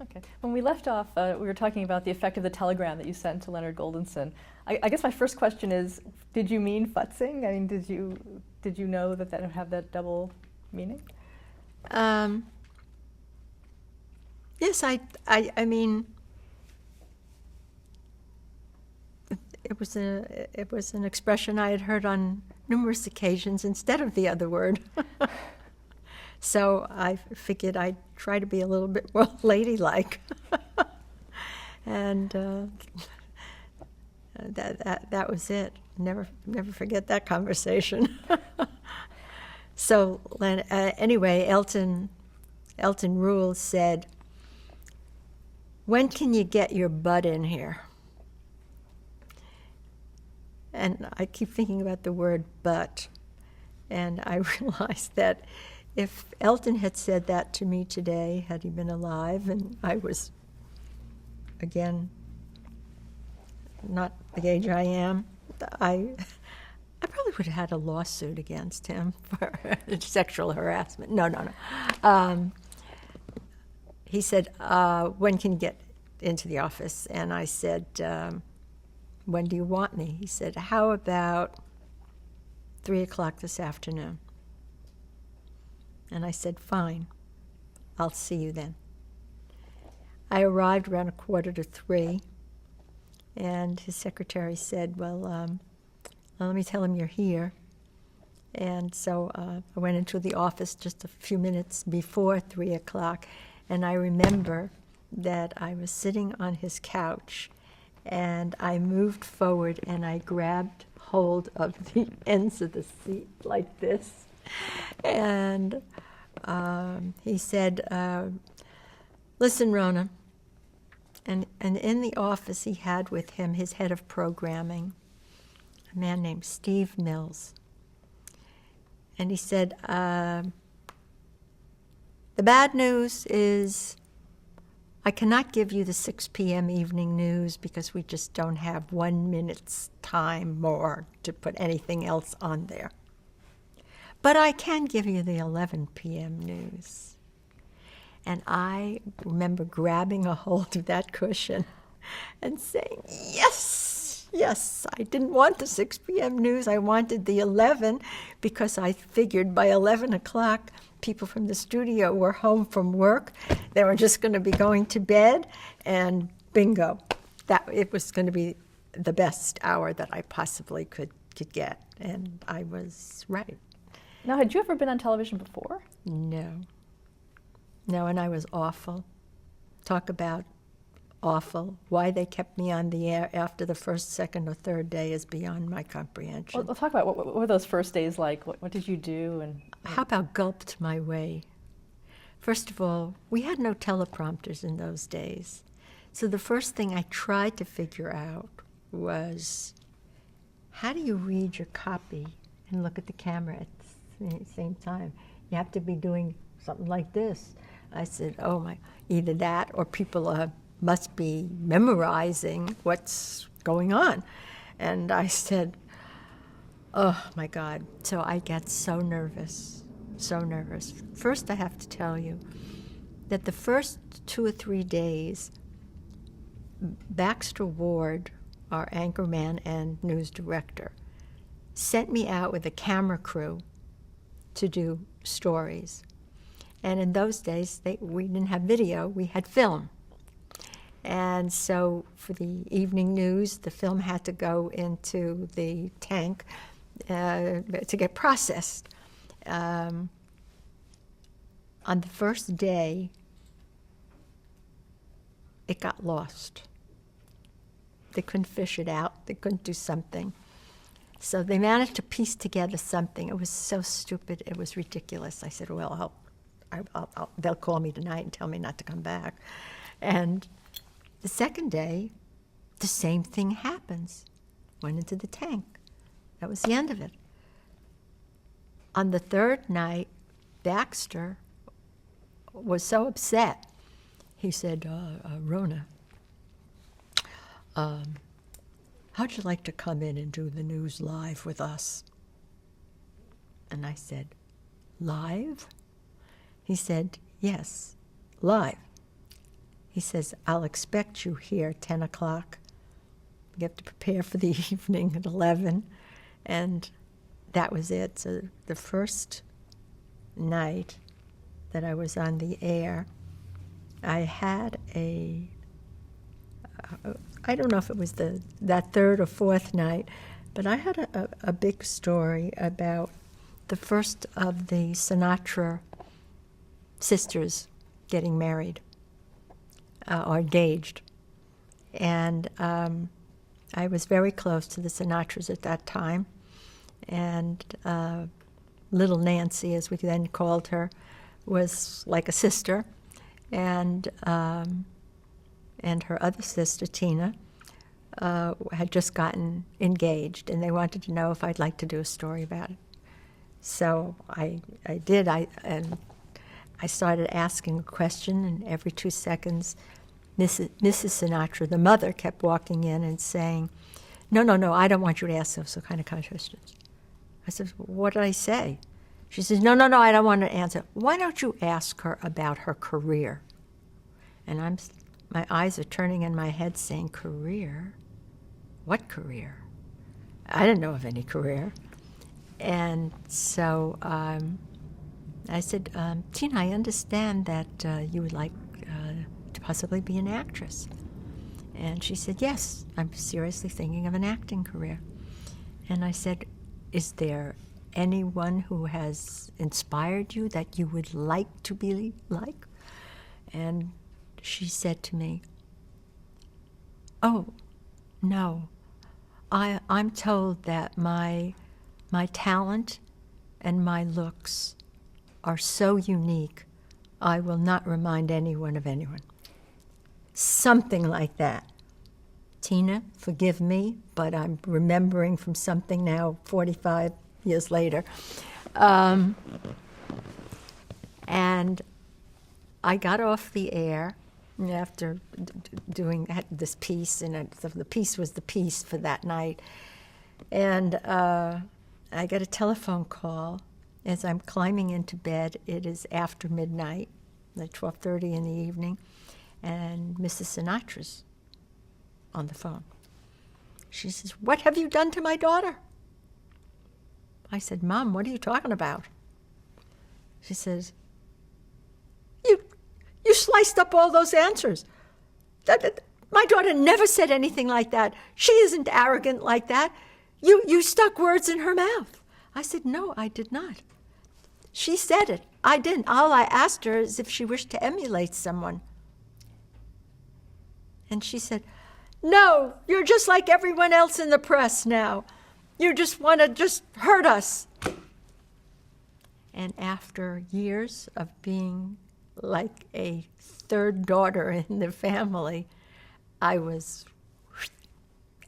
Okay. When we left off, we were talking about the effect of the telegram that you sent to Leonard Goldenson. I guess my first question is, did you mean futzing? I mean, did you know that that would have that double meaning? Yes, I mean, it was an expression I had heard on numerous occasions instead of the other word. So I figured I'd try to be a little bit more ladylike, and that was it. Never forget that conversation. So anyway, Elton Rule said, "When can you get your butt in here?" And I keep thinking about the word "but," and I realized that if Elton had said that to me today, had he been alive, and I was, again, not the age I am, I probably would have had a lawsuit against him for sexual harassment. No. He said, "When can you get into the office?" And I said, "When do you want me?" He said, "How about 3 o'clock this afternoon?" And I said, "Fine, I'll see you then." I arrived around 2:45, and his secretary said, well, let me tell him you're here. And so I went into the office just a few minutes before 3 o'clock, and I remember that I was sitting on his couch, and I moved forward, and I grabbed hold of the ends of the seat like this. And he said, "Listen, Rona." And in the office he had with him his head of programming, a man named Steve Mills. And he said, "The bad news is I cannot give you the 6 p.m. evening news because we just don't have 1 minute's time more to put anything else on there. But I can give you the 11 p.m. news." And I remember grabbing a hold of that cushion and saying, yes, I didn't want the 6 p.m. news. I wanted the 11 because I figured by 11 o'clock, people from the studio were home from work. They were just going to be going to bed, and bingo. That it was going to be the best hour that I possibly could get. And I was right. Now, had you ever been on television before? No, and I was awful. Talk about awful. Why they kept me on the air after the first, second, or third day is beyond my comprehension. Well, let's talk about what were those first days like? What did you do? And how about gulped my way? First of all, we had no teleprompters in those days. So the first thing I tried to figure out was, how do you read your copy and look at the camera at the same time? You have to be doing something like this. I said, oh my, either that or people must be memorizing what's going on. And I said, oh my God. So I got so nervous. First, I have to tell you that the first 2 or 3 days, Baxter Ward, our anchorman and news director, sent me out with a camera crew to do stories. And in those days, we didn't have video, we had film. And so for the evening news, the film had to go into the tank to get processed. On the first day, it got lost. They couldn't fish it out. They couldn't do something. So they managed to piece together something. It was so stupid. It was ridiculous. I said, well, they'll call me tonight and tell me not to come back. And the second day, the same thing happens. Went into the tank. That was the end of it. On the third night, Baxter was so upset. He said, Rona, how'd you like to come in and do the news live with us? And I said, live? He said, yes, live. He says, I'll expect you here at 10 o'clock. You have to prepare for the evening at 11. And that was it. So the first night that I was on the air, I had I don't know if it was that third or fourth night, but I had a big story about the first of the Sinatra sisters getting married or engaged. And I was very close to the Sinatras at that time. And little Nancy, as we then called her, was like a sister. And her other sister, Tina, had just gotten engaged, and they wanted to know if I'd like to do a story about it. So I did. And I started asking a question, and every 2 seconds, Mrs. Sinatra, the mother, kept walking in and saying, no, I don't want you to ask those kind of questions. I said, what did I say? She says, no, I don't want to answer. Why don't you ask her about her career? And my eyes are turning in my head saying, career? What career? I didn't know of any career. And so I said, Tina, I understand that you would like to possibly be an actress. And she said, yes, I'm seriously thinking of an acting career. And I said, is there anyone who has inspired you that you would like to be like? And she said to me, oh, no, I'm told that my talent and my looks are so unique, I will not remind anyone of anyone. Something like that. Tina, forgive me, but I'm remembering from something now 45 years later. And I got off the air after doing this piece, and the piece was the piece for that night. And I got a telephone call as I'm climbing into bed. It is after midnight, like 12:30 in the evening, and Mrs. Sinatra's on the phone. She says, what have you done to my daughter? I said, Mom, what are you talking about? She says, you sliced up all those answers. My daughter never said anything like that. She isn't arrogant like that. You stuck words in her mouth. I said, no, I did not. She said it. I didn't. All I asked her is if she wished to emulate someone. And she said, no, you're just like everyone else in the press now. You just want to hurt us. And after years of being like a third daughter in the family, I was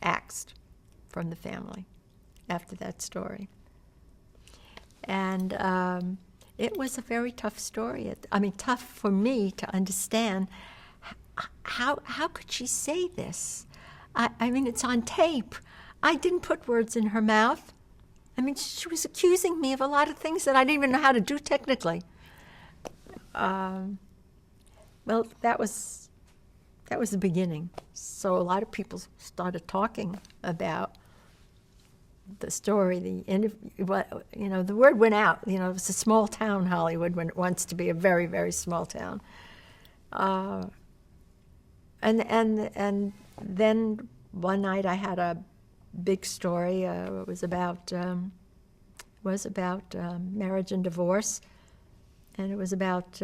axed from the family after that story. And it was a very tough story. Tough for me to understand. How could she say this? It's on tape. I didn't put words in her mouth. She was accusing me of a lot of things that I didn't even know how to do technically. Well, that was the beginning. So a lot of people started talking about the story, the interview. The word went out. It was a small town, Hollywood, when it wants to be a very, very small town. And then one night I had a big story. It was about marriage and divorce, and it was about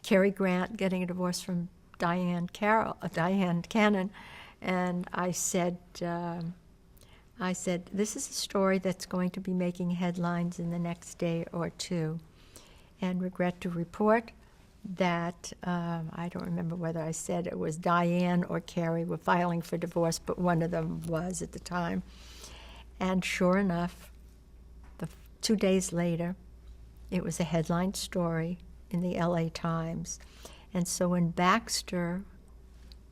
Cary Grant getting a divorce from Diane Cannon. And I said, this is a story that's going to be making headlines in the next day or two, and regret to report that I don't remember whether I said it was Diane or Cary were filing for divorce, but one of them was at the time. And sure enough, 2 days later, it was a headline story in the LA Times. And so when Baxter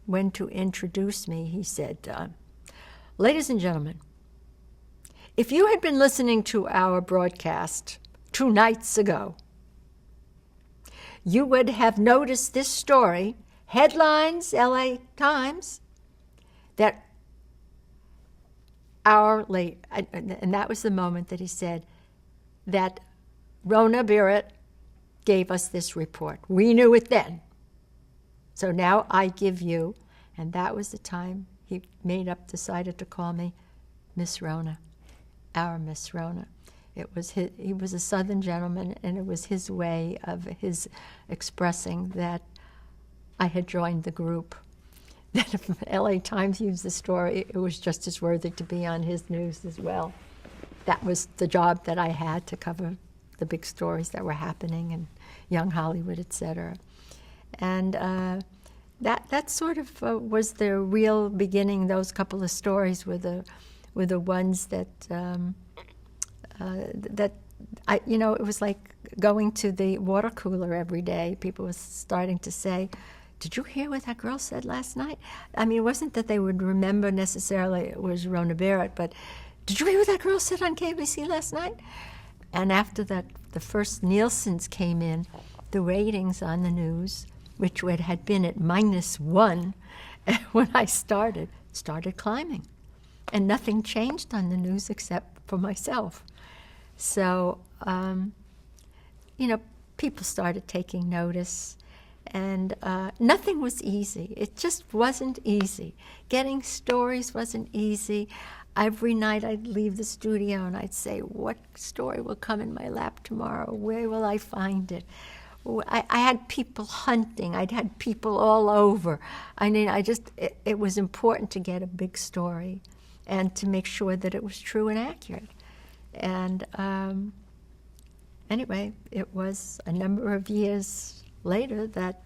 went to introduce me, he said, ladies and gentlemen, if you had been listening to our broadcast 2 nights ago, you would have noticed this story headlines, LA Times, that hour late, and that was the moment that he said that Rona Barrett gave us this report. We knew it then. So now I give you, and that was the time he decided to call me Miss Rona, our Miss Rona. He was a Southern gentleman, and it was his way of his expressing that I had joined the group. That if LA Times used the story, it was just as worthy to be on his news as well. That was the job that I had, to cover the big stories that were happening in young Hollywood, etc. And that sort of was the real beginning. Those couple of stories were the ones that it was like going to the water cooler every day. People were starting to say, "Did you hear what that girl said last night?" I mean, it wasn't that they would remember necessarily it was Rona Barrett, but "Did you hear what that girl said on KBC last night?" And after that, the first Nielsen's came in, the ratings on the news, which had been at -1 when I started climbing. And nothing changed on the news except for myself. So, people started taking notice. And nothing was easy. It just wasn't easy. Getting stories wasn't easy. Every night I'd leave the studio and I'd say, what story will come in my lap tomorrow? Where will I find it? I had people hunting. I'd had people all over. I mean, it was important to get a big story and to make sure that it was true and accurate. And anyway, it was a number of years later that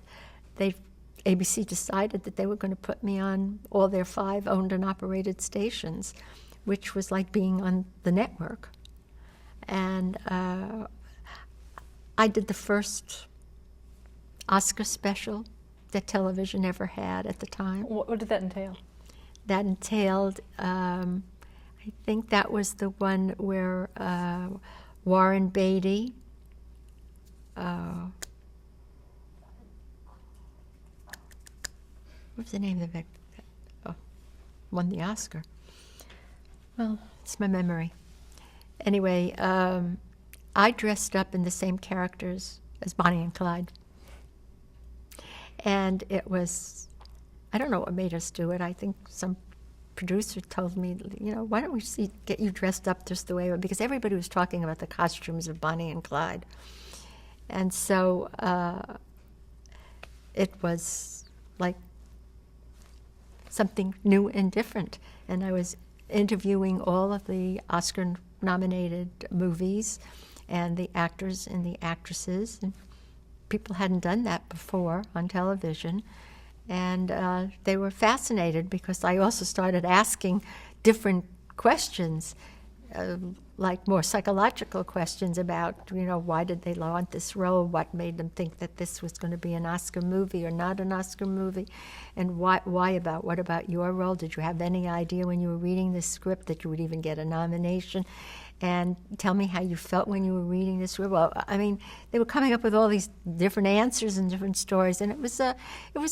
ABC decided that they were going to put me on all their 5 owned and operated stations, which was like being on the network. And I did the first Oscar special that television ever had at the time. What did that entail? That entailed, I think that was the one where Warren Beatty, what was the name of it? Won the Oscar. Well, it's my memory. Anyway, I dressed up in the same characters as Bonnie and Clyde. And it was, I don't know what made us do it. I think some producer told me, why don't we get you dressed up just the way, because everybody was talking about the costumes of Bonnie and Clyde. And so it was like something new and different. And I was interviewing all of the Oscar-nominated movies and the actors and the actresses. And people hadn't done that before on television. And they were fascinated because I also started asking different questions, like more psychological questions about, why did they want this role? What made them think that this was going to be an Oscar movie or not an Oscar movie? And what about your role? Did you have any idea when you were reading this script that you would even get a nomination? And tell me how you felt when you were reading this script. Well, I mean, they were coming up with all these different answers and different stories, and it was a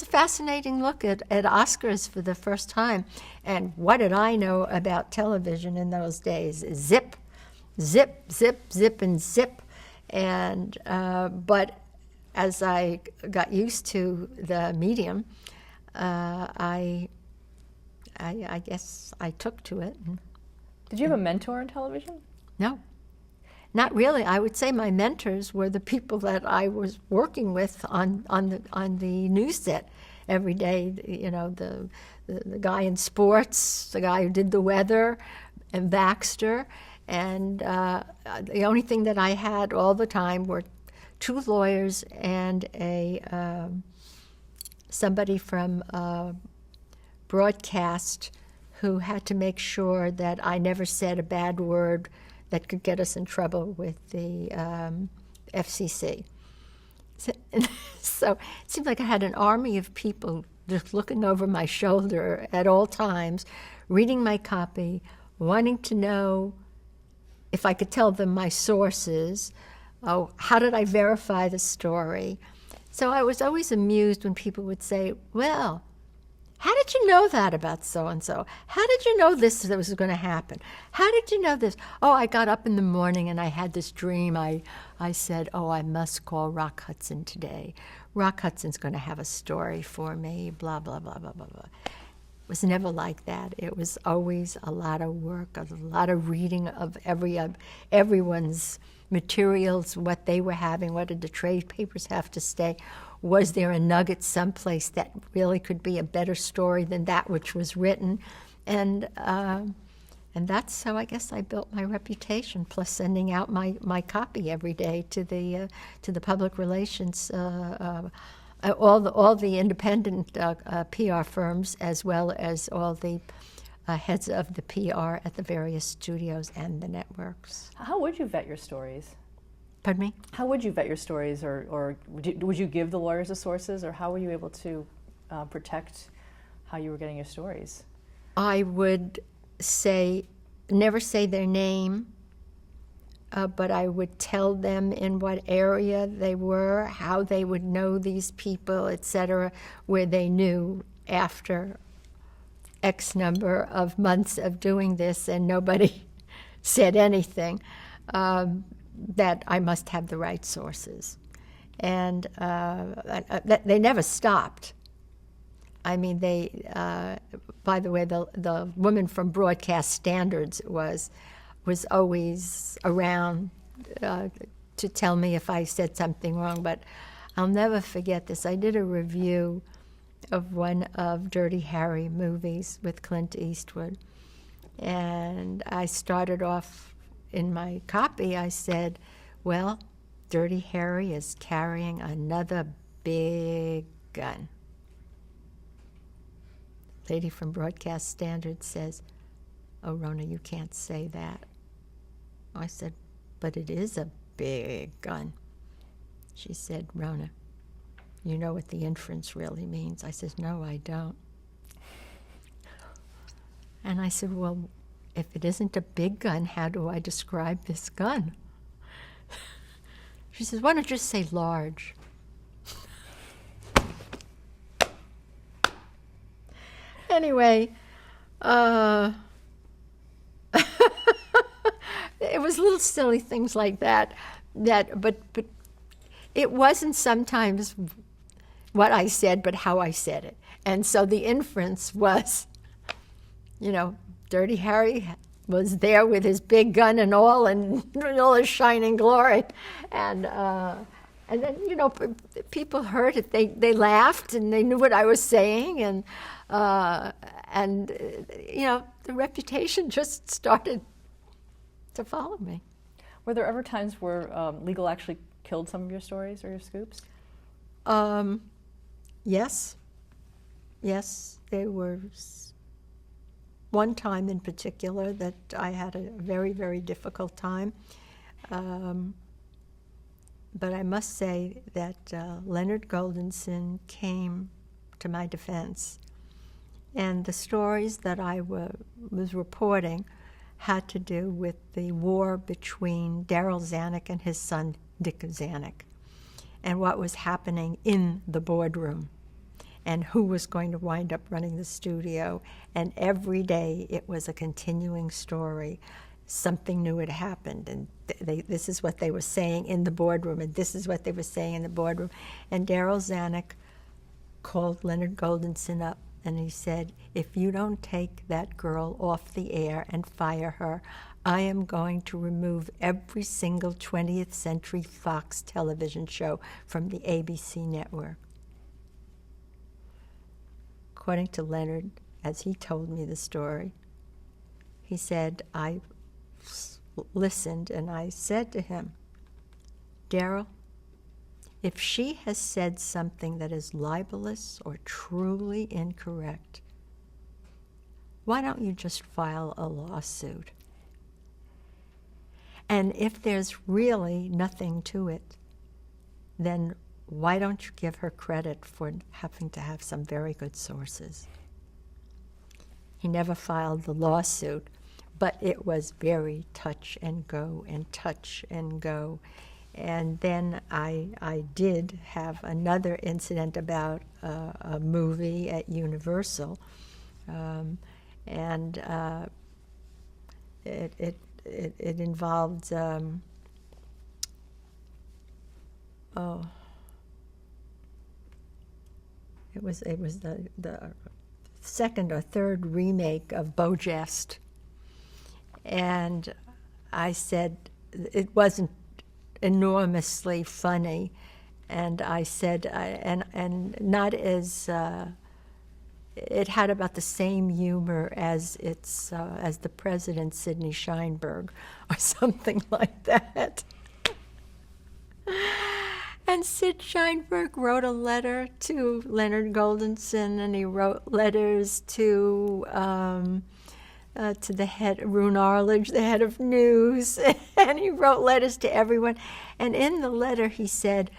fascinating look at Oscars for the first time. And what did I know about television in those days? Zip, zip, zip, zip, and zip. And but as I got used to the medium, I guess I took to it. Did you have a mentor in television? No, not really. I would say my mentors were the people that I was working with on the news set every day. The guy in sports, the guy who did the weather, and Baxter. And the only thing that I had all the time were 2 lawyers and somebody from broadcast who had to make sure that I never said a bad word that could get us in trouble with the FCC. So it seemed like I had an army of people just looking over my shoulder at all times, reading my copy, wanting to know if I could tell them my sources, how did I verify the story. So I was always amused when people would say, well, how did you know that about so-and-so? How did you know this that was going to happen? How did you know this? Oh, I got up in the morning and I had this dream. I said, oh, I must call Rock Hudson today. Rock Hudson's going to have a story for me, blah, blah, blah, blah, blah, blah. It was never like that. It was always a lot of work, a lot of reading of everyone's materials, what they were having, what did the trade papers have to say. Was there a nugget someplace that really could be a better story than that which was written? And that's how I guess I built my reputation, plus sending out my copy every day to the public relations, all the independent PR firms, as well as all the heads of the PR at the various studios and the networks. How would you vet your stories? Pardon me? How would you vet your stories, or would you give the lawyers the sources, or how were you able to protect how you were getting your stories? I would never say their name, but I would tell them in what area they were, how they would know these people, etc., where they knew after X number of months of doing this and nobody said anything, that I must have the right sources. And they never stopped. I mean, by the way, the woman from Broadcast Standards was always around to tell me if I said something wrong, but I'll never forget this. I did a review of one of Dirty Harry movies with Clint Eastwood, and I started off in my copy, I said, well, Dirty Harry is carrying another big gun. Lady from Broadcast Standards says, oh, Rona, you can't say that. I said, but it is a big gun. She said, Rona, you know what the inference really means? I said, no, I don't. And I said, well, if it isn't a big gun, how do I describe this gun? She says, why don't you just say large? Anyway, it was little silly things like that, but it wasn't sometimes what I said, but how I said it. And so the inference was, Dirty Harry was there with his big gun and all his shining glory. And then, people heard it. They laughed, and they knew what I was saying. And the reputation just started to follow me. Were there ever times where legal actually killed some of your stories or your scoops? Yes. Yes, there were one time in particular that I had a very, very difficult time. But I must say that Leonard Goldenson came to my defense. And the stories that I was reporting had to do with the war between Daryl Zanuck and his son, Dick Zanuck, and what was happening in the boardroom, and who was going to wind up running the studio. And every day it was a continuing story. Something new had happened, and this is what they were saying in the boardroom, and this is what they were saying in the boardroom. And Daryl Zanuck called Leonard Goldenson up, and he said, if you don't take that girl off the air and fire her, I am going to remove every single 20th Century Fox television show from the ABC network. According to Leonard, as he told me the story, he said, I listened and I said to him, Daryl, if she has said something that is libelous or truly incorrect, why don't you just file a lawsuit? And if there's really nothing to it, then why don't you give her credit for having to have some very good sources? He never filed the lawsuit, but it was very touch and go and touch and go. And then I did have another incident about a movie at Universal, and it involved it was the second or third remake of Bojest, and I said it wasn't enormously funny, and I said and not as it had about the same humor as as the president Sidney Sheinberg or something like that. And Sid Sheinberg wrote a letter to Leonard Goldenson, and he wrote letters to the head, Rune Arledge, the head of news, and he wrote letters to everyone. And in the letter he said,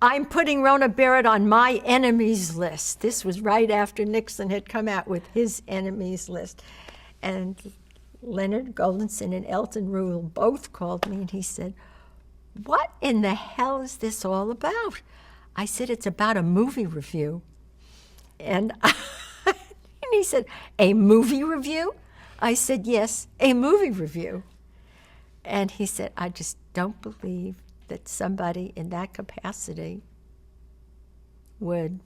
"I'm putting Rona Barrett on my enemies list." This was right after Nixon had come out with his enemies list. And Leonard Goldenson and Elton Rule both called me, and he said, "What in the hell is this all about?" I said, "It's about a movie review." And, and he said, "A movie review?" I said, "Yes, a movie review." And he said, "I just don't believe that somebody in that capacity would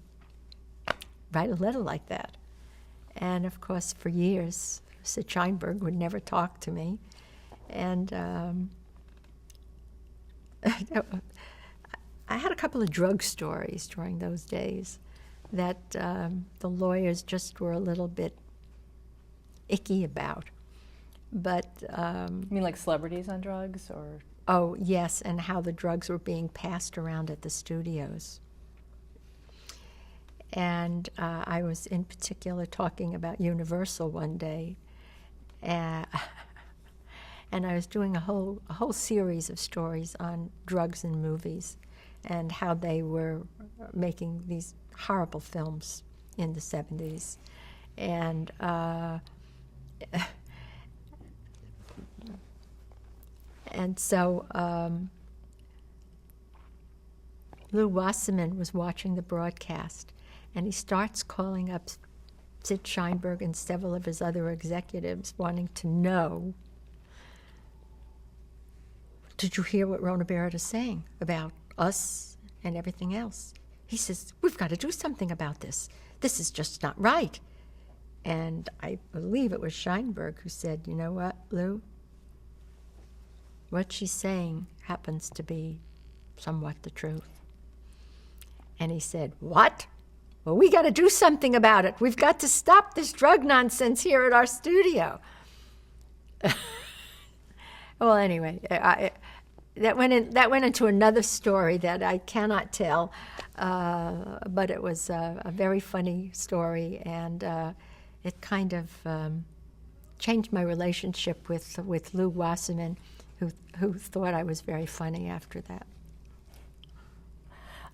write a letter like that." And of course, for years, Sid Sheinberg would never talk to me. And I had a couple of drug stories during those days that the lawyers just were a little bit icky about. But You mean like celebrities on drugs, or? oh, yes, and how the drugs were being passed around at the studios. And I was in particular talking about Universal one day, and I was doing a whole series of stories on drugs in movies and how they were making these horrible films in the 70s. And and so Lou Wasserman was watching the broadcast, and he starts calling up Sid Sheinberg and several of his other executives wanting to know, "Did you hear what Rona Barrett is saying about us and everything else?" He says, "We've got to do something about this. This is just not right." And I believe it was Sheinberg who said, "You know what, Lou? What she's saying happens to be somewhat the truth." And he said, "What? Well, we got to do something about it. We've got to stop this drug nonsense here at our studio." Well, anyway, that went into another story that I cannot tell, but it was a very funny story, and it kind of changed my relationship with Lou Wasserman, who thought I was very funny after that.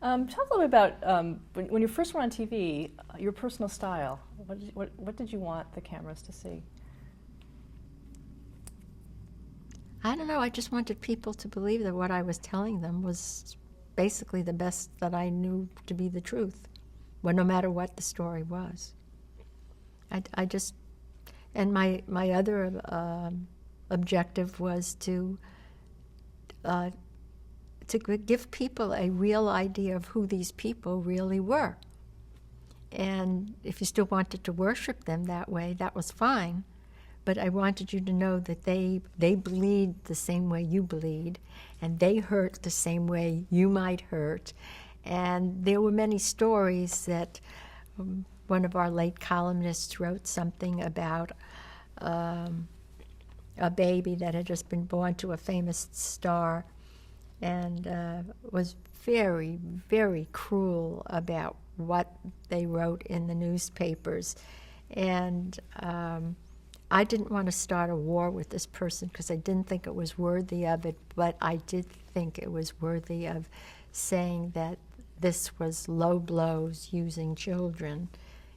Talk a little bit about when you first went on TV, your personal style. What did you want the cameras to see? I don't know. I just wanted people to believe that what I was telling them was basically the best that I knew to be the truth, well, no matter what the story was. I just, and my other objective was to give people a real idea of who these people really were. And if you still wanted to worship them that way, that was fine. But I wanted you to know that they bleed the same way you bleed, and they hurt the same way you might hurt. And there were many stories that one of our late columnists wrote something about a baby that had just been born to a famous star, and was very, very cruel about what they wrote in the newspapers. And I didn't want to start a war with this person because I didn't think it was worthy of it, but I did think it was worthy of saying that this was low blows using children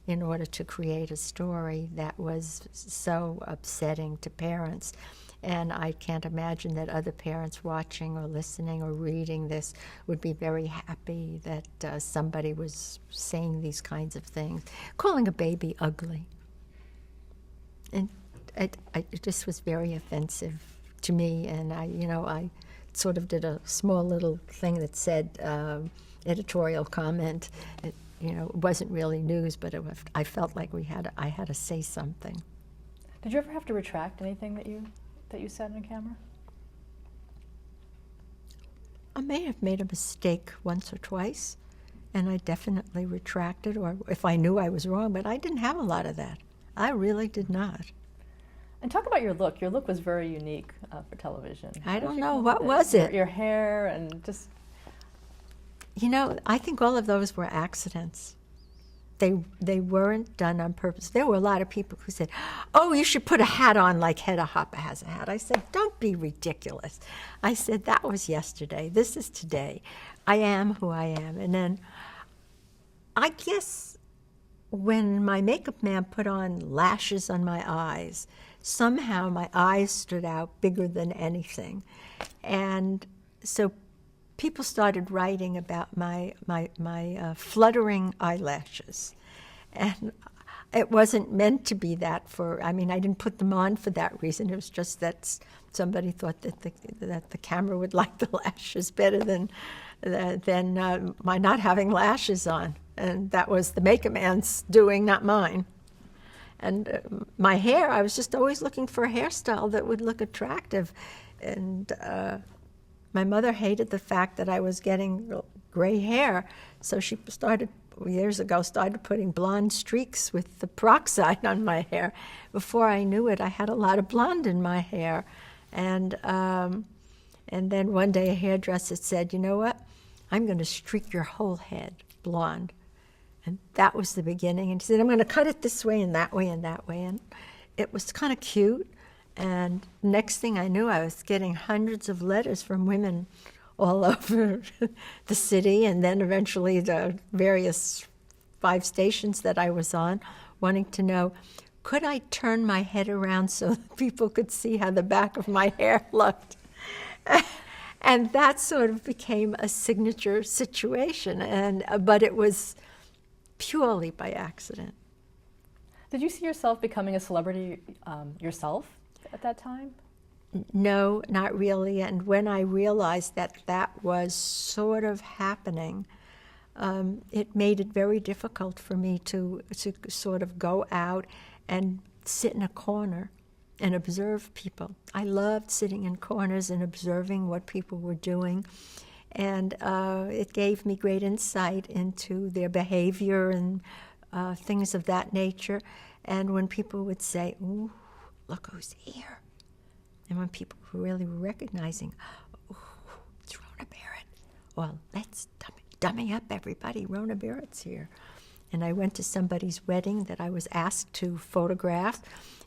in order to create a story that was so upsetting to parents. And I can't imagine that other parents watching or listening or reading this would be very happy that somebody was saying these kinds of things, calling a baby ugly. And it just was very offensive to me. And I sort of did a small little thing that said editorial comment. It wasn't really news, but I felt like I had to say something. Did you ever have to retract anything that you said on camera? I may have made a mistake once or twice, and I definitely retracted, or if I knew I was wrong, but I didn't have a lot of that. I really did not. And talk about your look. Your look was very unique for television. I don't know, what was it? Your hair and just... I think all of those were accidents. They weren't done on purpose. There were a lot of people who said, "Oh, you should put a hat on like Hedda Hopper has a hat." I said, "Don't be ridiculous." I said, "That was yesterday. This is today. I am who I am." And then I guess when my makeup man put on lashes on my eyes, somehow my eyes stood out bigger than anything. And so people started writing about my fluttering eyelashes. And it wasn't meant to be that I didn't put them on for that reason. It was just that somebody thought that the camera would like the lashes better than my not having lashes on. And that was the makeup man's doing, not mine. And my hair, I was just always looking for a hairstyle that would look attractive. And my mother hated the fact that I was getting gray hair, so she years ago started putting blonde streaks with the peroxide on my hair. Before I knew it, I had a lot of blonde in my hair. And then one day a hairdresser said, "You know what? I'm going to streak your whole head blonde." And that was the beginning. And she said, "I'm going to cut it this way and that way and that way." And it was kind of cute. And next thing I knew, I was getting hundreds of letters from women all over the city, and then eventually the various 5 stations that I was on, wanting to know, could I turn my head around so that people could see how the back of my hair looked? And that sort of became a signature situation, but it was purely by accident. Did you see yourself becoming a celebrity yourself at that time? No, not really. And when I realized that was sort of happening, it made it very difficult for me to sort of go out and sit in a corner and observe people. I loved sitting in corners and observing what people were doing. And it gave me great insight into their behavior and things of that nature. And when people would say, "Ooh, look who's here." And when people were really recognizing, "Oh, it's Rona Barrett." Well, let's dummy up, everybody. Rona Barrett's here. And I went to somebody's wedding that I was asked to photograph,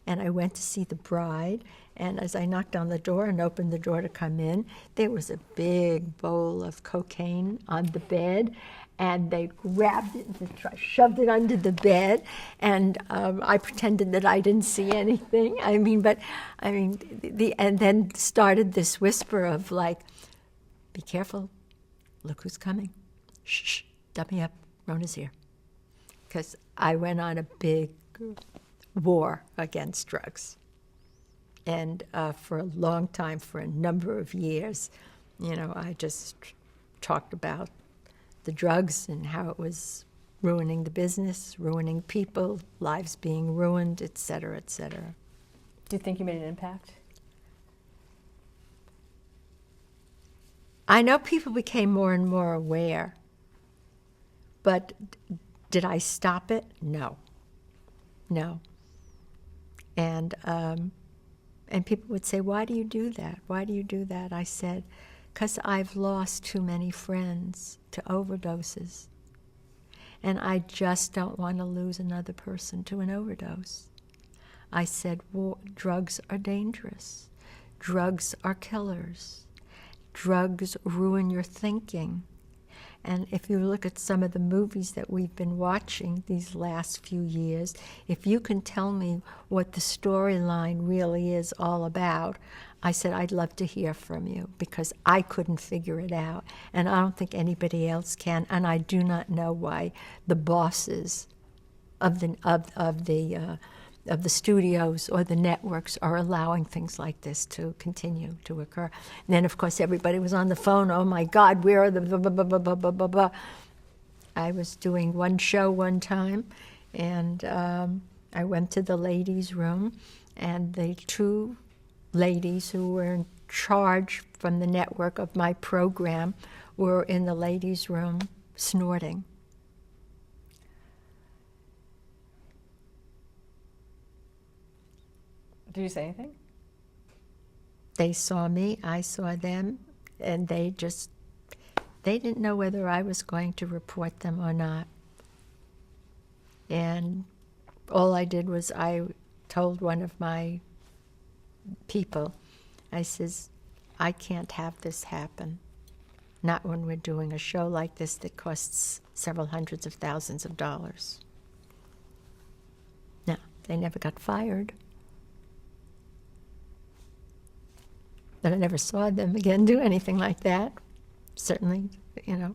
and I went to see the bride. And as I knocked on the door and opened the door to come in, there was a big bowl of cocaine on the bed. And they grabbed it and shoved it under the bed, and I pretended that I didn't see anything. And then started this whisper of like, "Be careful, look who's coming. Shh, dummy up, Rona's here." Because I went on a big war against drugs. And for a long time, for a number of years, I just talked about the drugs and how it was ruining the business, ruining people, lives being ruined, et cetera, et cetera. Do you think you made an impact? I know people became more and more aware, but did I stop it? No. And people would say, "Why do you do that? Why do you do that?" I said, "'Cause I've lost too many friends to overdoses. And I just don't want to lose another person to an overdose." I said, drugs are dangerous. Drugs are killers. Drugs ruin your thinking. And if you look at some of the movies that we've been watching these last few years, if you can tell me what the storyline really is all about, I said, I'd love to hear from you, because I couldn't figure it out. And I don't think anybody else can. And I do not know why the bosses of the studios or the networks are allowing things like this to continue to occur. And then, of course, everybody was on the phone. Oh my God, where are the blah, blah, blah, blah, blah, blah, blah, blah. I was doing one show one time, and I went to the ladies' room, and the two ladies who were in charge from the network of my program were in the ladies' room snorting. Did you say anything? They saw me, I saw them, and they didn't know whether I was going to report them or not. And all I did was I told one of my people, I says, I can't have this happen. Not when we're doing a show like this that costs several hundreds of thousands of dollars. No, they never got fired. But I never saw them again do anything like that. Certainly, you know.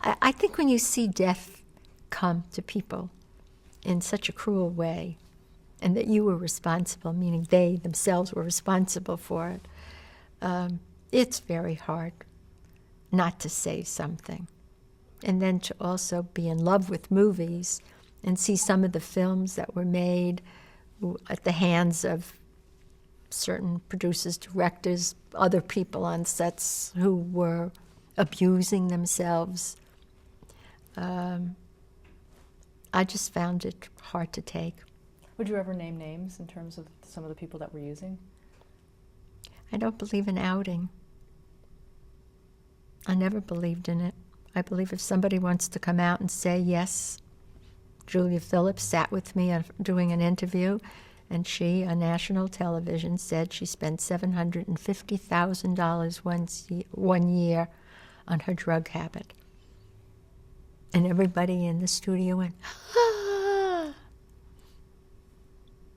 I think when you see death come to people in such a cruel way, and that you were responsible, meaning they themselves were responsible for it, it's very hard not to say something. And then to also be in love with movies and see some of the films that were made at the hands of certain producers, directors, other people on sets who were abusing themselves. I just found it hard to take. Would you ever name names in terms of some of the people that were using? I don't believe in outing. I never believed in it. I believe if somebody wants to come out and say, yes, Julia Phillips sat with me doing an interview, and she, on national television, said she spent $750,000 one year on her drug habit. And everybody in the studio went, ah!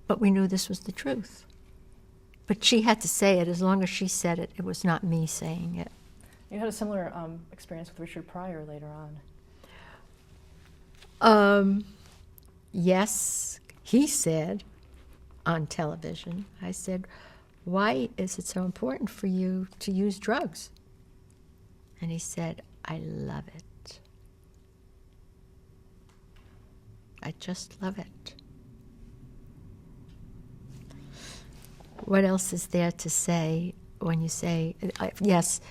But we knew this was the truth. But she had to say it. As long as she said it, it was not me saying it. You had a similar experience with Richard Pryor later on. Yes, he said on television, I said, why is it so important for you to use drugs? And he said, I love it. I just love it. What else is there to say when you say, yes,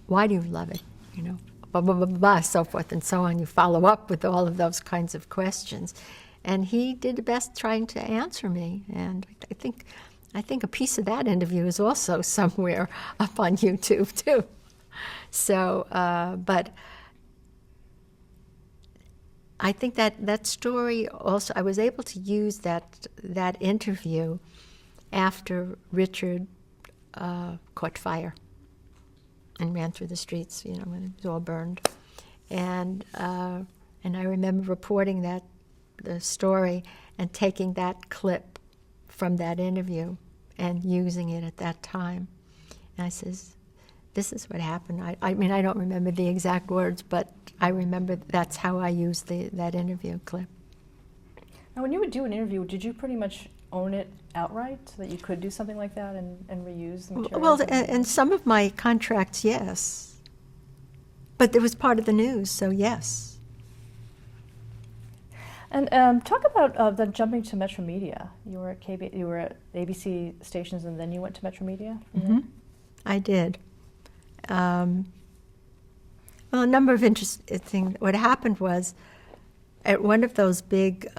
why do you love it? You know, blah, blah, blah, blah, so forth and so on. You follow up with all of those kinds of questions. And he did the best trying to answer me. And I think a piece of that interview is also somewhere up on YouTube, too. So, but I think that story also, I was able to use that interview after Richard caught fire and ran through the streets, you know, when it was all burned. And I remember reporting the story and taking that clip from that interview and using it at that time. And I says, this is what happened. I mean, I don't remember the exact words, but I remember that's how I used that interview clip. Now, when you would do an interview, did you pretty much own it outright so that you could do something like that and reuse the material? Well, and some of my contracts, yes. But it was part of the news, so yes. And talk about then jumping to Metro Media. You were at ABC stations, and then you went to Metro Media. Mm-hmm. I did. Well, a number of interesting things. What happened was, at one of those big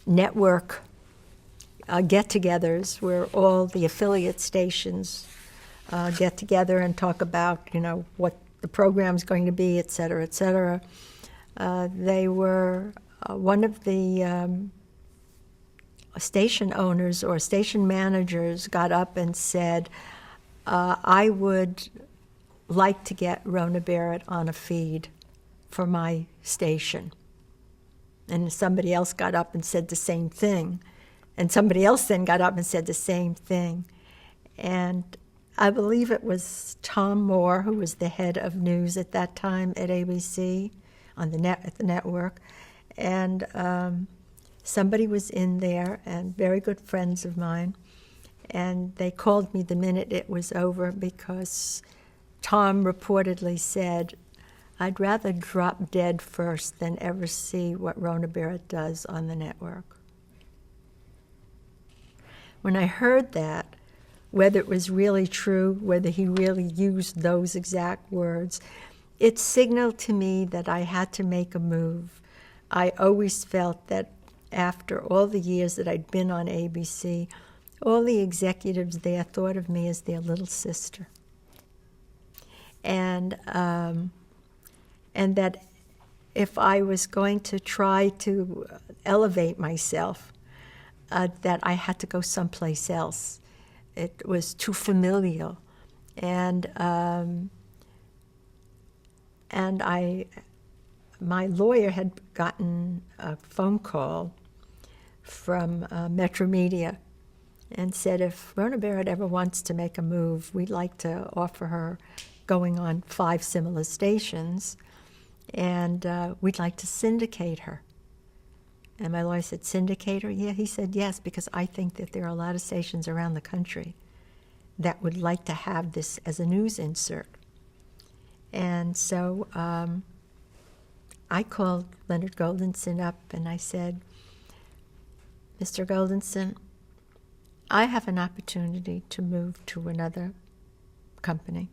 network get-togethers, where all the affiliate stations get together and talk about, you know, what the program's going to be, et cetera, et cetera. They were. One of the station owners or station managers got up and said, I would like to get Rona Barrett on a feed for my station. And somebody else got up and said the same thing. And somebody else then got up and said the same thing. And I believe it was Tom Moore, who was the head of news at that time at ABC, at the network. And somebody was in there, and very good friends of mine. And they called me the minute it was over because Tom reportedly said, "I'd rather drop dead first than ever see what Rona Barrett does on the network." When I heard that, whether it was really true, whether he really used those exact words, it signaled to me that I had to make a move. I always felt that after all the years that I'd been on ABC, all the executives there thought of me as their little sister. And that if I was going to try to elevate myself, that I had to go someplace else. It was too familial. And my lawyer had gotten a phone call from Metro Media and said, if Rona Barrett ever wants to make a move, we'd like to offer her going on 5 similar stations, and we'd like to syndicate her. And my lawyer said, syndicate her? Yeah, he said, yes, because I think that there are a lot of stations around the country that would like to have this as a news insert. And so I called Leonard Goldenson up and I said, Mr. Goldenson, I have an opportunity to move to another company.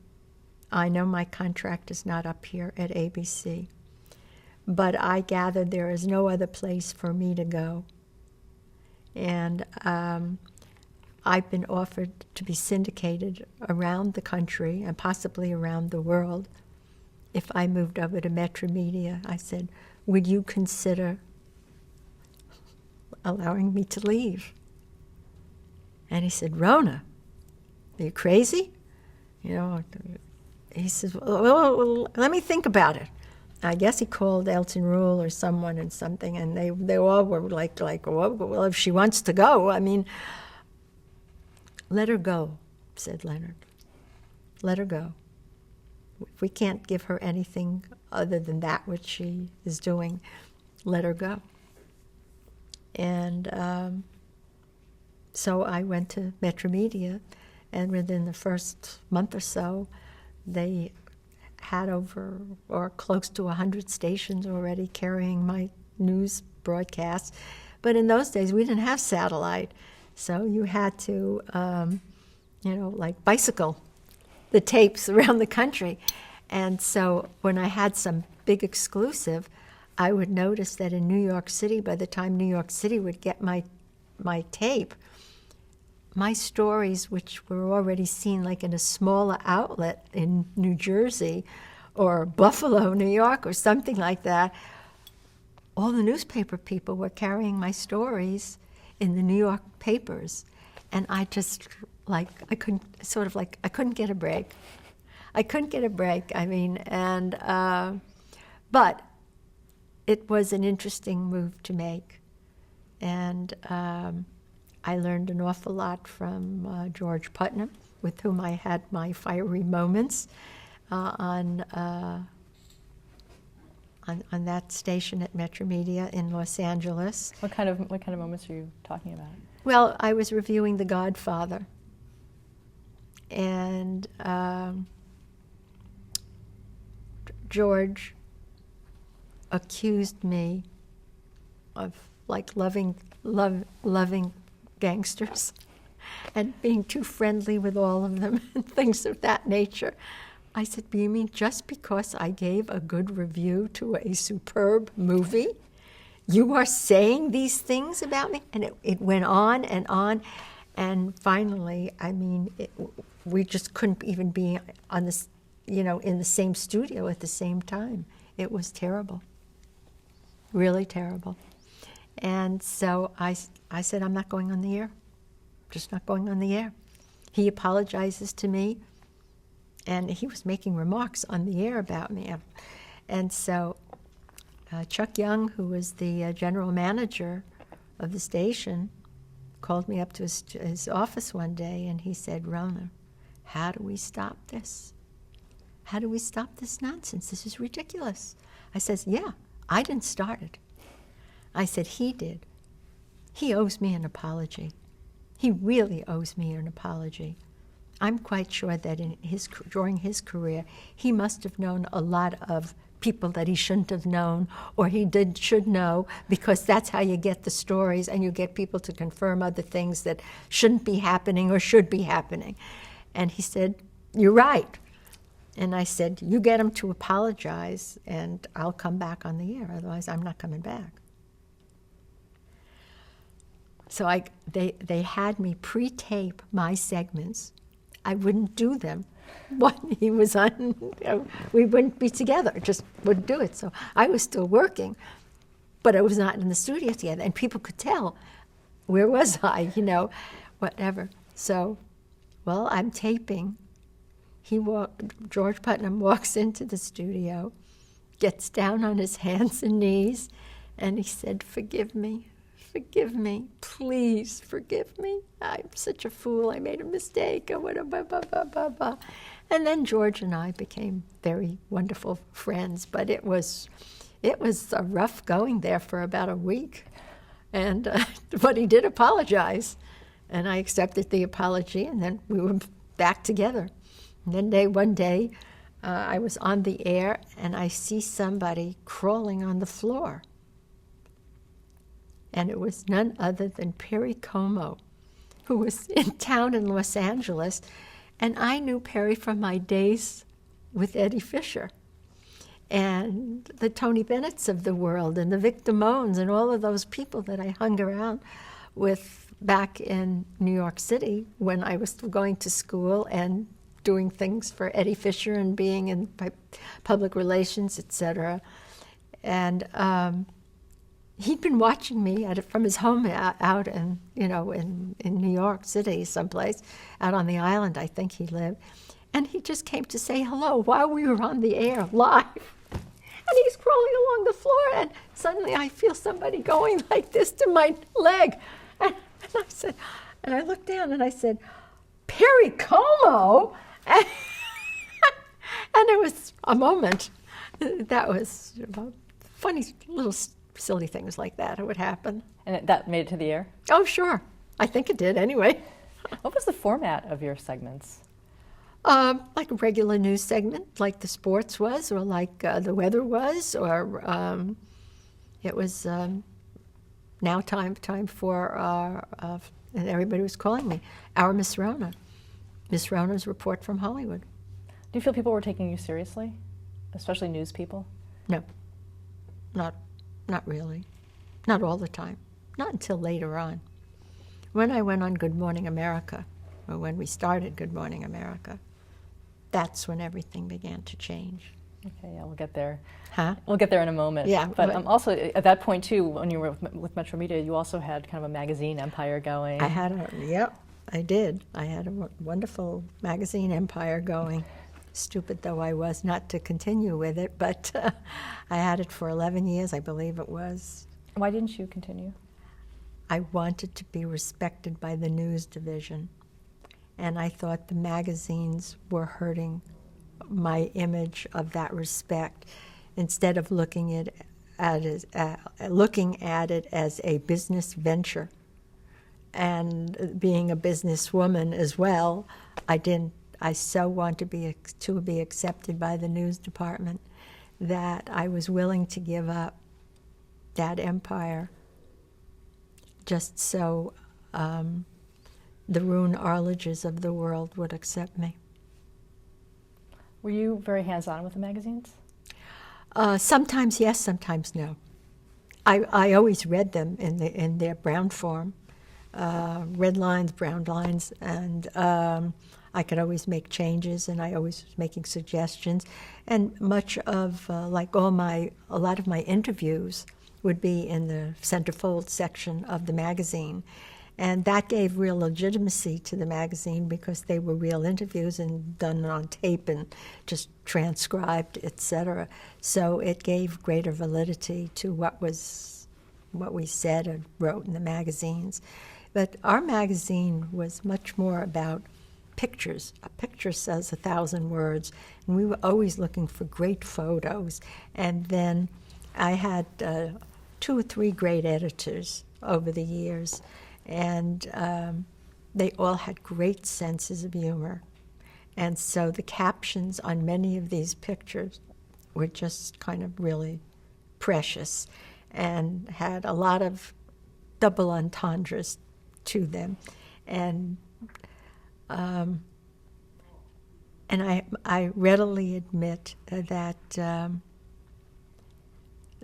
I know my contract is not up here at ABC, but I gather there is no other place for me to go. And I've been offered to be syndicated around the country and possibly around the world. If I moved over to Metro Media, I said, would you consider allowing me to leave? And he said, Rona, are you crazy? You know, he says, well, let me think about it. I guess he called Elton Rule or someone and something, and they all were like, well, if she wants to go, I mean, let her go, said Leonard. Let her go. If we can't give her anything other than that which she is doing, let her go. And so I went to Metro Media, and within the first month or so, they had over or close to 100 stations already carrying my news broadcasts. But in those days, we didn't have satellite, so you had to, like bicycle the tapes around the country. And so when I had some big exclusive, I would notice that in New York City, by the time New York City would get my tape, my stories, which were already seen like in a smaller outlet in New Jersey or Buffalo, New York, or something like that, all the newspaper people were carrying my stories in the New York papers. And I just, I couldn't get a break. I couldn't get a break, I mean, and, but it was an interesting move to make. And I learned an awful lot from George Putnam, with whom I had my fiery moments on that station at Metro Media in Los Angeles. What kind of moments are you talking about? Well, I was reviewing The Godfather, and George accused me of loving gangsters and being too friendly with all of them and things of that nature. I said, you mean just because I gave a good review to a superb movie, you are saying these things about me? And it went on, and finally, I mean, we just couldn't even be on this, in the same studio at the same time. It was terrible, really terrible. And so I said, I'm not going on the air, just not going on the air. He apologizes to me. And he was making remarks on the air about me. And so Chuck Young, who was the general manager of the station, called me up to his office one day, and he said, "Rona, how do we stop this? How do we stop this nonsense? This is ridiculous." I says, "Yeah, I didn't start it." I said, "He did. He owes me an apology. He really owes me an apology. I'm quite sure that during his career, he must have known a lot of people that he shouldn't have known, or should know, because that's how you get the stories, and you get people to confirm other things that shouldn't be happening or should be happening." And he said, "You're right." And I said, "You get him to apologize, and I'll come back on the air. Otherwise, I'm not coming back." So they had me pre-tape my segments. I wouldn't do them when he was on. We wouldn't be together. Just wouldn't do it. So I was still working, but I was not in the studio together, and people could tell where was I, whatever. So, well, I'm taping. George Putnam walks into the studio, gets down on his hands and knees, and he said, "Forgive me. Forgive me, please forgive me. I'm such a fool. I made a mistake." And then George and I became very wonderful friends. But it was a rough going there for about a week. And but he did apologize, and I accepted the apology, and then we were back together. And then one day, I was on the air, and I see somebody crawling on the floor. And it was none other than Perry Como, who was in town in Los Angeles. And I knew Perry from my days with Eddie Fisher and the Tony Bennettts of the world and the Vic Damones and all of those people that I hung around with back in New York City when I was still going to school and doing things for Eddie Fisher and being in public relations, etc. And he'd been watching me from his home out in New York City, someplace out on the island, I think he lived, and he just came to say hello while we were on the air live. And he's crawling along the floor, and suddenly I feel somebody going like this to my leg, and I looked down and I said, "Perry Como," and it was a moment that was funny little silly things like that would happen. And that made it to the air? Oh, sure. I think it did anyway. What was the format of your segments? Like a regular news segment, like the sports was, or like the weather was, or it was now time for, and everybody was calling me, our Miss Rona. Miss Rona's report from Hollywood. Do you feel people were taking you seriously, especially news people? No, not really. Not all the time. Not until later on. When I went on Good Morning America, or when we started Good Morning America, that's when everything began to change. Okay, yeah, we'll get there. Huh? We'll get there in a moment. Yeah. But also, at that point, too, when you were with Metro Media, you also had kind of a magazine empire going. Yep, I did. I had a wonderful magazine empire going. Stupid though I was not to continue with it, but I had it for 11 years, I believe it was. Why didn't you continue? I wanted to be respected by the news division, and I thought the magazines were hurting my image of that respect, instead of looking at it as a business venture. And being a businesswoman as well, I so want to be accepted by the news department that I was willing to give up that empire just so the Rune Arledges of the world would accept me. Were you very hands-on with the magazines? Sometimes yes, sometimes no. I always read them in their brown form, red lines, brown lines, and I could always make changes, and I always was making suggestions. And much of, a lot of my interviews would be in the centerfold section of the magazine. And that gave real legitimacy to the magazine because they were real interviews and done on tape and just transcribed, etc. So it gave greater validity to what we said and wrote in the magazines. But our magazine was much more about pictures. A picture says 1,000 words, and we were always looking for great photos. And then I had 2 or 3 great editors over the years, and they all had great senses of humor. And so the captions on many of these pictures were just kind of really precious and had a lot of double entendres to them. And I readily admit that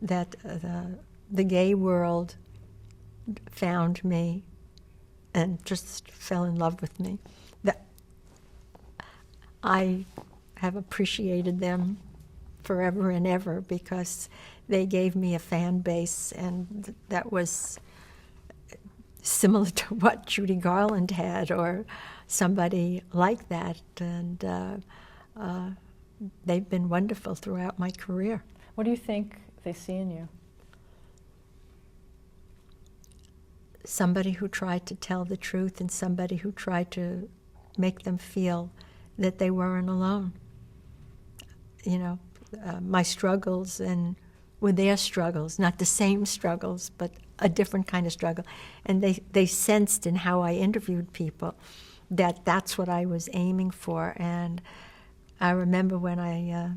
the gay world found me and just fell in love with me. That I have appreciated them forever and ever because they gave me a fan base, and that was similar to what Judy Garland had or somebody like that. And they've been wonderful throughout my career. What do you think they see in you? Somebody who tried to tell the truth and somebody who tried to make them feel that they weren't alone. You know, my struggles and were their struggles, not the same struggles, but a different kind of struggle. And they sensed in how I interviewed people that that's what I was aiming for. And I remember when I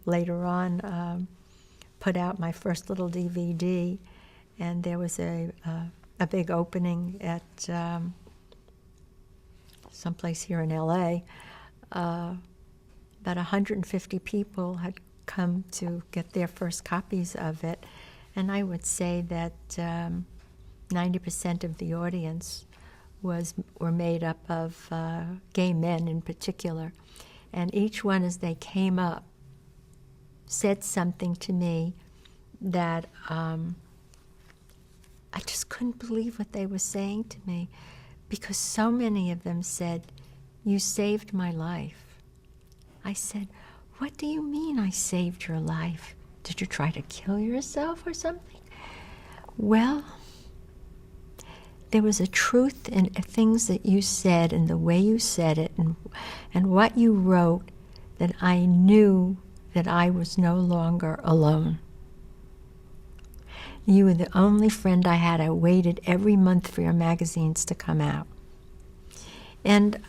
later on put out my first little DVD, and there was a big opening at someplace here in LA. About 150 people had come to get their first copies of it, and I would say that 90% of the audience were made up of gay men in particular, and each one as they came up said something to me that I just couldn't believe what they were saying to me, because so many of them said, "You saved my life." I said, "What do you mean I saved your life? Did you try to kill yourself or something?" Well, there was a truth in things that you said and the way you said it and what you wrote that I knew that I was no longer alone. You were the only friend I had. I waited every month for your magazines to come out. And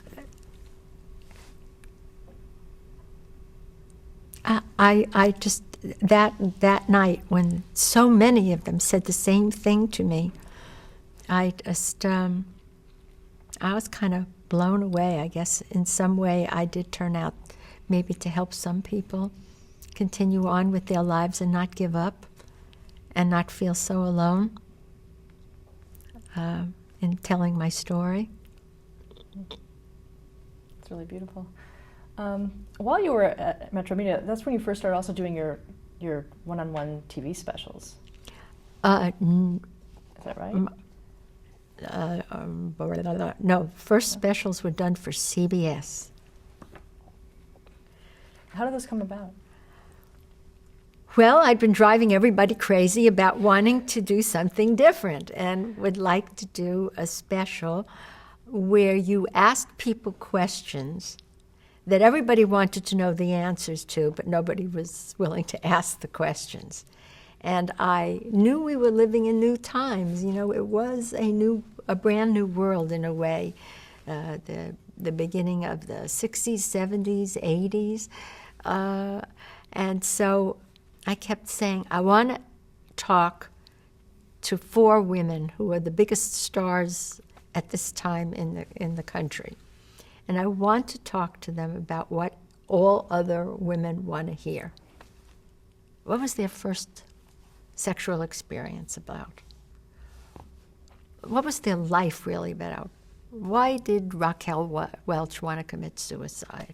I just, that night when so many of them said the same thing to me, I was kind of blown away. I guess in some way I did turn out maybe to help some people continue on with their lives and not give up and not feel so alone in telling my story. It's really beautiful. While you were at Metro Media, that's when you first started also doing your one-on-one TV specials. Is that right? No, first specials were done for CBS. How did those come about? Well, I'd been driving everybody crazy about wanting to do something different and would like to do a special where you asked people questions that everybody wanted to know the answers to, but nobody was willing to ask the questions. And I knew we were living in new times. You know, it was a brand new world in a way. The beginning of the 60s, 70s, 80s. And so I kept saying, I want to talk to 4 women who are the biggest stars at this time in the country. And I want to talk to them about what all other women want to hear. What was their first sexual experience about? What was their life really about? Why did Raquel Welch want to commit suicide?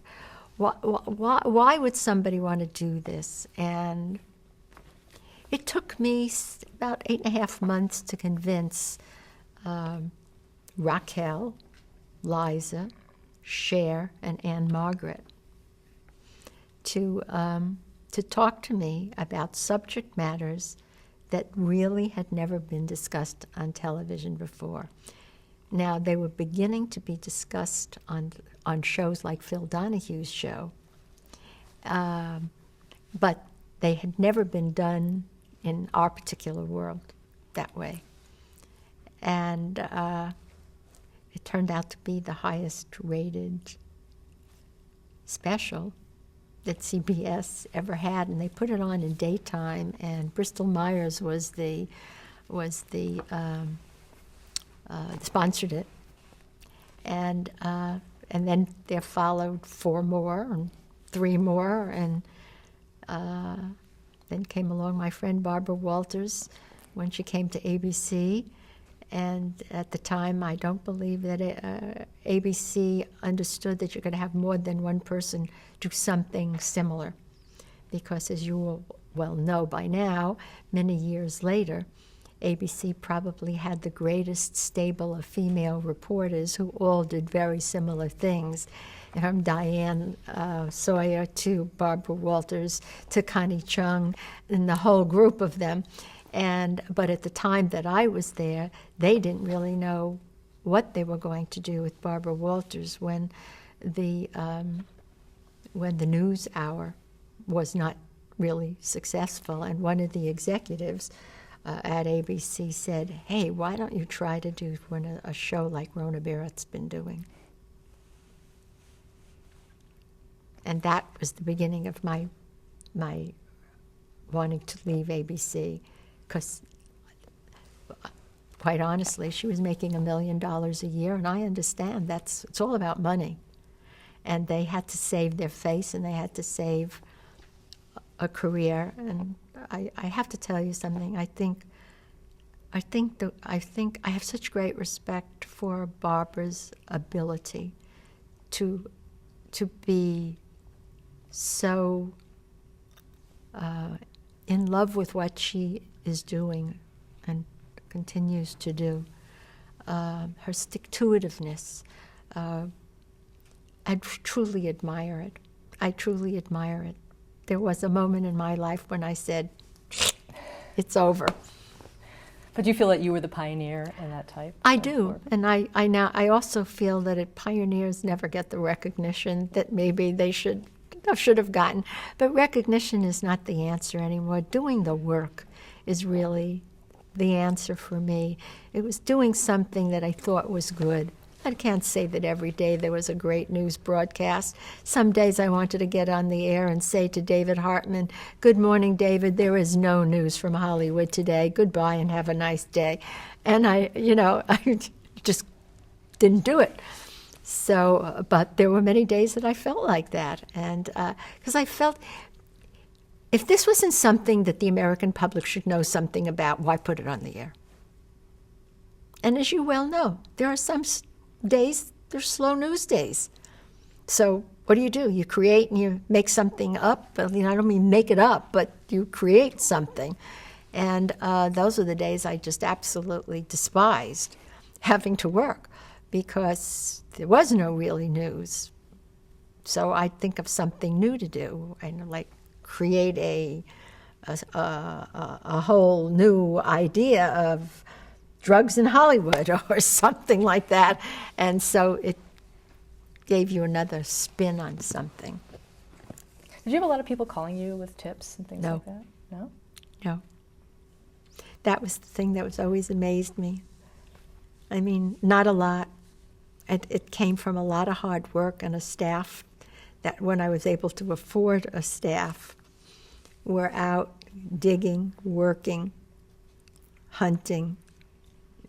Why would somebody want to do this? And it took me about 8.5 months to convince Raquel, Liza, Cher, and Anne Margaret to talk to me about subject matters that really had never been discussed on television before. Now, they were beginning to be discussed on shows like Phil Donahue's show, but they had never been done in our particular world that way. And it turned out to be the highest rated special that CBS ever had, and they put it on in daytime, and Bristol Myers sponsored it. And then there followed 4 more and 3 more, and then came along my friend Barbara Walters when she came to ABC. And at the time, I don't believe that ABC understood that you're going to have more than one person do something similar. Because as you will well know by now, many years later, ABC probably had the greatest stable of female reporters who all did very similar things, from Diane Sawyer to Barbara Walters to Connie Chung, and the whole group of them. But at the time that I was there, they didn't really know what they were going to do with Barbara Walters when the news hour was not really successful. And one of the executives at ABC said, "Hey, why don't you try to do a show like Rona Barrett's been doing?" And that was the beginning of my wanting to leave ABC. Because, quite honestly, she was making $1 million a year, and I understand it's all about money. And they had to save their face, and they had to save a career. And I have to tell you something. I have such great respect for Barbara's ability to be so in love with what she is doing and continues to do. Her stick-to-itiveness, I truly admire it. I truly admire it. There was a moment in my life when I said, it's over. But do you feel that you were the pioneer in that type? I do, and I also feel that pioneers never get the recognition that maybe they should have gotten. But recognition is not the answer anymore. Doing the work is really the answer for me. It was doing something that I thought was good. I can't say that every day there was a great news broadcast. Some days I wanted to get on the air and say to David Hartman, "Good morning, David. There is no news from Hollywood today. Goodbye and have a nice day." And I just didn't do it. So, but there were many days that I felt like that. And because I felt, if this wasn't something that the American public should know something about, why put it on the air? And as you well know, there are some days, they're slow news days. So what do? You create and you make something up. I don't mean make it up, but you create something. And those are the days I just absolutely despised having to work because there was no really news. So I think of something new to do, and like create a whole new idea of drugs in Hollywood or something like that. And so it gave you another spin on something. Did you have a lot of people calling you with tips and things like that? No? No. That was the thing that was always amazed me. I mean, not a lot. It came from a lot of hard work and a staff that when I was able to afford a staff, were out digging, working, hunting,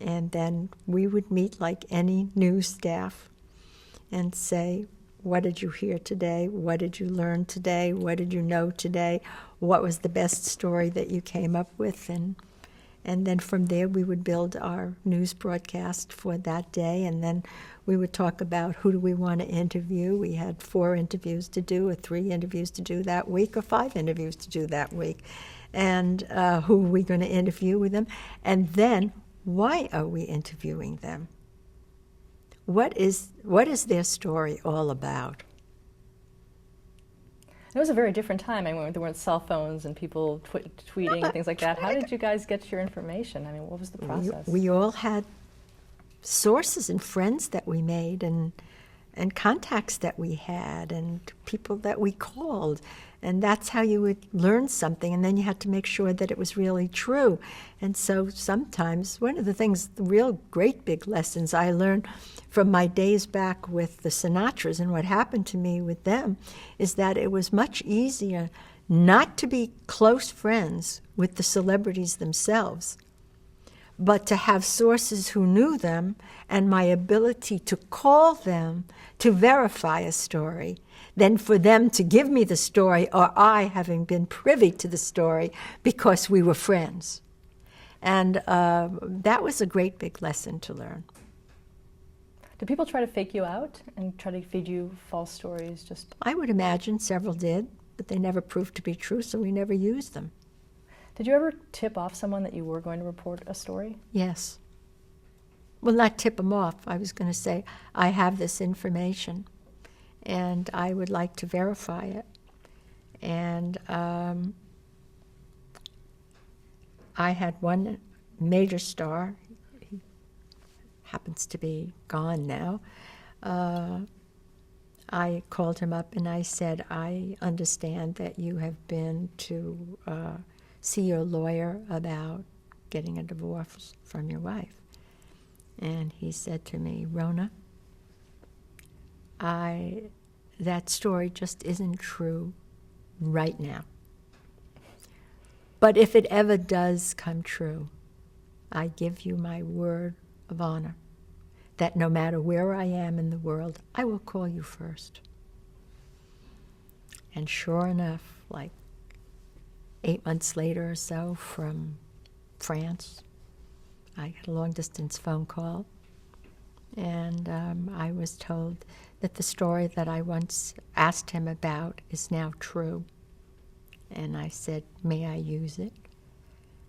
and then we would meet like any news staff and say, what did you hear today? What did you learn today? What did you know today? What was the best story that you came up with? And then from there we would build our news broadcast for that day, and then we would talk about who do we want to interview. We had 4 interviews to do, or 3 interviews to do that week, or 5 interviews to do that week. And who are we going to interview with them? And then, why are we interviewing them? what is their story all about? It was a very different time. I mean, there weren't cell phones and people tweeting and things like that. How did you guys get your information? I mean, what was the process? We all had sources and friends that we made, and contacts that we had, and people that we called. And that's how you would learn something, and then you had to make sure that it was really true. And so sometimes, one of the things, the real great big lessons I learned from my days back with the Sinatras and what happened to me with them, is that it was much easier not to be close friends with the celebrities themselves, but to have sources who knew them and my ability to call them to verify a story, than for them to give me the story, or I having been privy to the story because we were friends. And that was a great big lesson to learn. Did people try to fake you out and try to feed you false stories? I would imagine several did, but they never proved to be true, so we never used them. Did you ever tip off someone that you were going to report a story? Yes. Well, not tip them off. I was going to say, I have this information, and I would like to verify it. And I had one major star. He happens to be gone now. I called him up and I said, I understand that you have been to see your lawyer about getting a divorce from your wife. And he said to me, Rona, that story just isn't true right now. But if it ever does come true, I give you my word of honor that no matter where I am in the world, I will call you first. And sure enough, like 8 months later or so from France, I got a long-distance phone call, and I was told that the story that I once asked him about is now true. And I said, may I use it?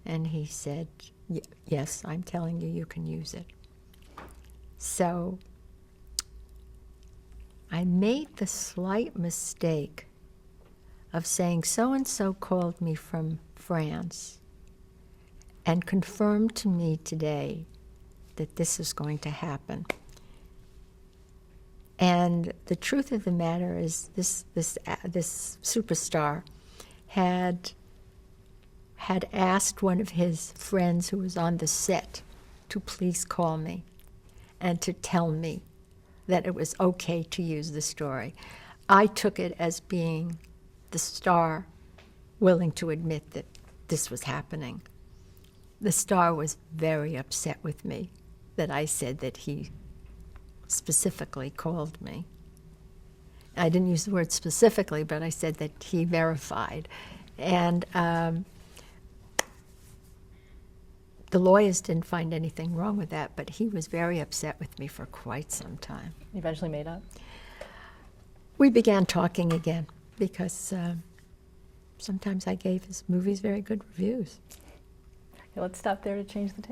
And he said, yes, I'm telling you, you can use it. So I made the slight mistake of saying so-and-so called me from France and confirmed to me today that this is going to happen. And the truth of the matter is this superstar had asked one of his friends who was on the set to please call me and to tell me that it was okay to use the story. I took it as being the star willing to admit that this was happening. The star was very upset with me that I said that he specifically called me. I didn't use the word specifically, but I said that he verified. And the lawyers didn't find anything wrong with that, but he was very upset with me for quite some time. You eventually made up? We began talking again because sometimes I gave his movies very good reviews. Okay, let's stop there to change the tape.